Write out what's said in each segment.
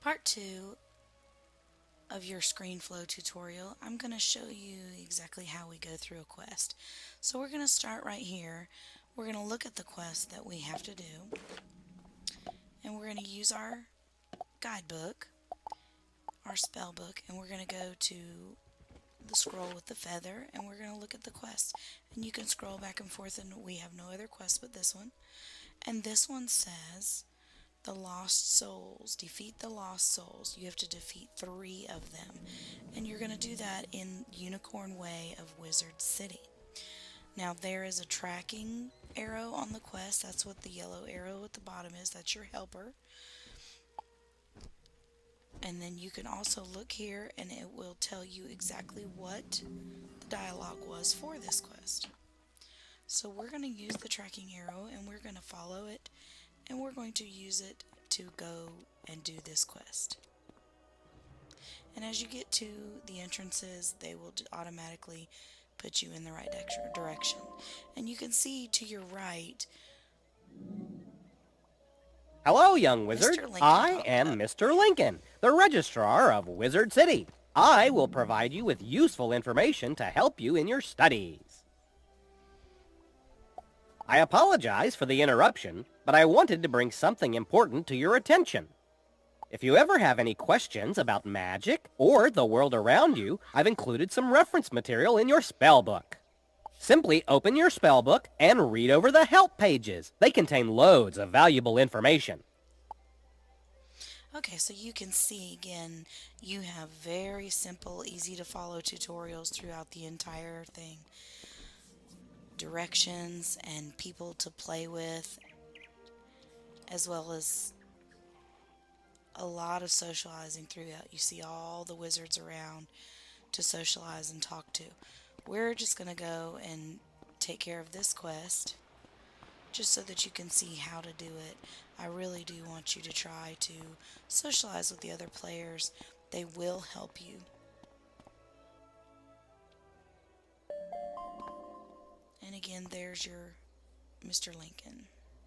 Part 2 of your ScreenFlow tutorial, I'm going to show you exactly how we go through a quest. So we're going to start right here. We're going to look at the quest that we have to do, and we're going to use our guidebook, our spell book, and we're going to go to the scroll with the feather, and we're going to look at the quest. And you can scroll back and forth, and we have no other quest but this one. And this one says the lost souls. Defeat the lost souls. You have to defeat 3 of them. And you're going to do that in Unicorn Way of Wizard City. Now there is a tracking arrow on the quest. That's what the yellow arrow at the bottom is. That's your helper. And then you can also look here and it will tell you exactly what the dialogue was for this quest. So we're going to use the tracking arrow and we're going to follow it, and we're going to use it to go and do this quest. And as you get to the entrances, they will automatically put you in the right direction. And you can see to your right, Hello, young wizard. Mr. Lincoln I popped am up. Mr. Lincoln, the registrar of Wizard City. I will provide you with useful information to help you in your studies. I apologize for the interruption, but I wanted to bring something important to your attention. If you ever have any questions about magic or the world around you, I've included some reference material in your spell book. Simply open your spell book and read over the help pages. They contain loads of valuable information. Okay, so you can see again, you have very simple, easy to follow tutorials throughout the entire thing. Directions and people to play with, as well as a lot of socializing throughout. You see all the wizards around to socialize and talk to. We're just going to go and take care of this quest just so that you can see how to do it. I really do want you to try to socialize with the other players. They will help you. And again, there's your Mr. Lincoln.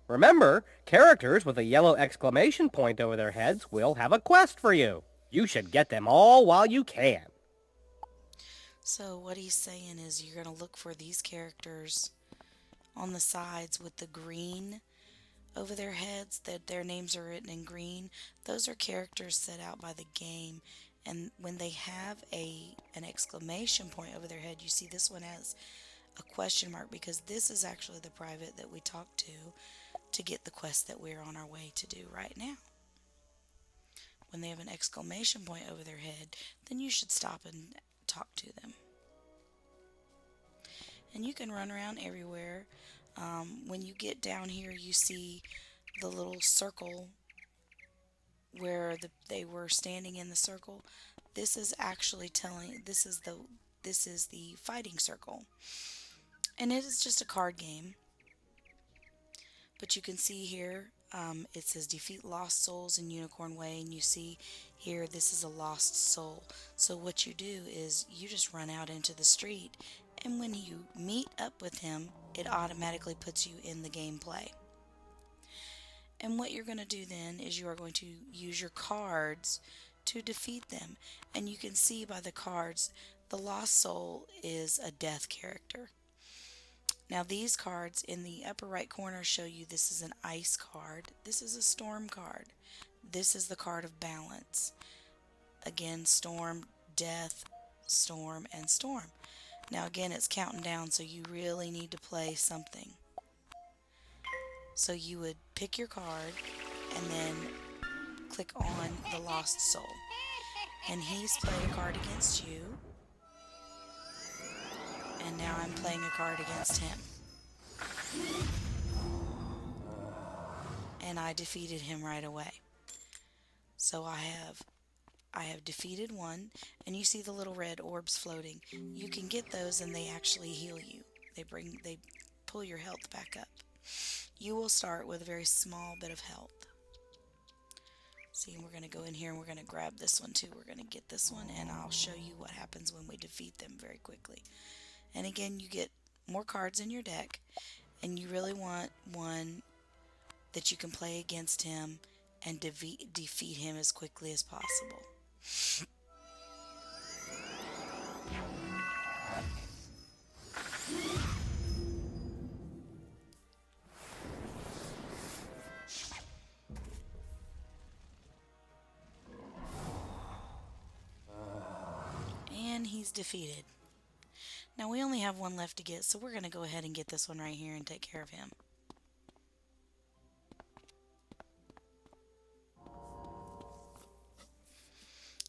Remember, characters with a yellow exclamation point over their heads will have a quest for you. You should get them all while you can. So what he's saying is you're going to look for these characters on the sides with the green over their heads, that their names are written in green. Those are characters set out by the game, and when they have an exclamation point over their head, you see this one has a question mark because this is actually the private that we talked to get the quest that we're on our way to do right now. When they have an exclamation point over their head, then you should stop and talk to them. And you can run around everywhere. When you get down here, you see the little circle where they were standing in the circle. This is actually this is the fighting circle, and it is just a card game. But you can see here it says defeat lost souls in Unicorn Way, and you see here this is a lost soul. So what you do is you just run out into the street, and when you meet up with him, it automatically puts you in the gameplay. And what you're going to do then is you are going to use your cards to defeat them. And you can see by the cards, the lost soul is a death character. Now these cards in the upper right corner show you this is an ice card, this is a storm card, this is the card of balance. Again, storm, death, storm, and storm. Now again, it's counting down, so you really need to play something. So you would pick your card and then click on the lost soul. And he's played a card against you. And now I'm playing a card against him. And I defeated him right away. So I have defeated one, and you see the little red orbs floating. You can get those and they actually heal you. They pull your health back up. You will start with a very small bit of health. See, we're going to go in here and we're going to grab this one too. We're going to get this one, and I'll show you what happens when we defeat them very quickly. And again, you get more cards in your deck, and you really want one that you can play against him and defeat him as quickly as possible. And he's defeated. Now we only have one left to get, so we're going to go ahead and get this one right here and take care of him.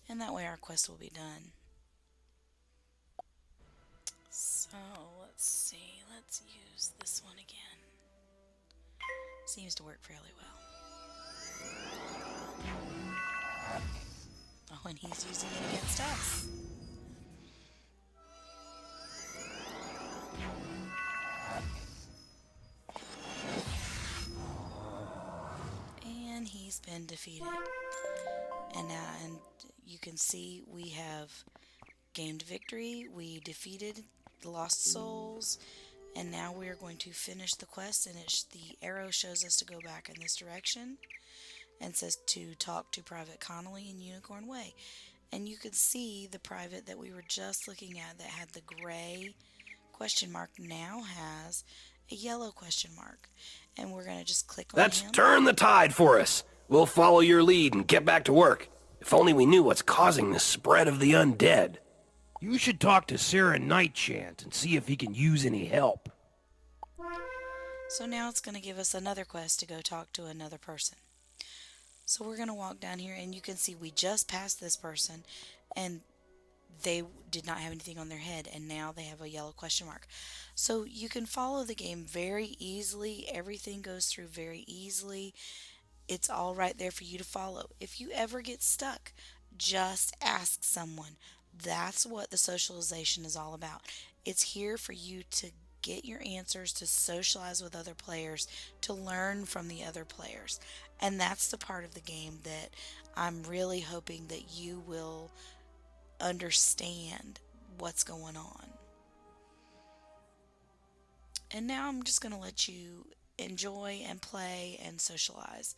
And that way our quest will be done. So let's see, let's use this one again. Seems to work fairly well. Oh, and he's using it against us. And he's been defeated. And you can see we have gained victory. We defeated the lost souls, and now we are going to finish the quest. And the arrow shows us to go back in this direction, and says to talk to Private Connolly in Unicorn Way. And you can see the private that we were just looking at that had the gray question mark now has a yellow question mark. And we're going to just click on Let's him. turn the tide for us. We'll follow your lead and get back to work. If only we knew what's causing the spread of the undead. You should talk to Sarah Nightchant and see if he can use any help. So now it's going to give us another quest to go talk to another person. So we're going to walk down here, and you can see we just passed this person, and they did not have anything on their head, and now they have a yellow question mark. So you can follow the game very easily. Everything goes through very easily. It's all right there for you to follow. If you ever get stuck, just ask someone. That's what the socialization is all about. It's here for you to get your answers, to socialize with other players, to learn from the other players. And that's the part of the game that I'm really hoping that you will understand what's going on. And now I'm just going to let you enjoy and play and socialize.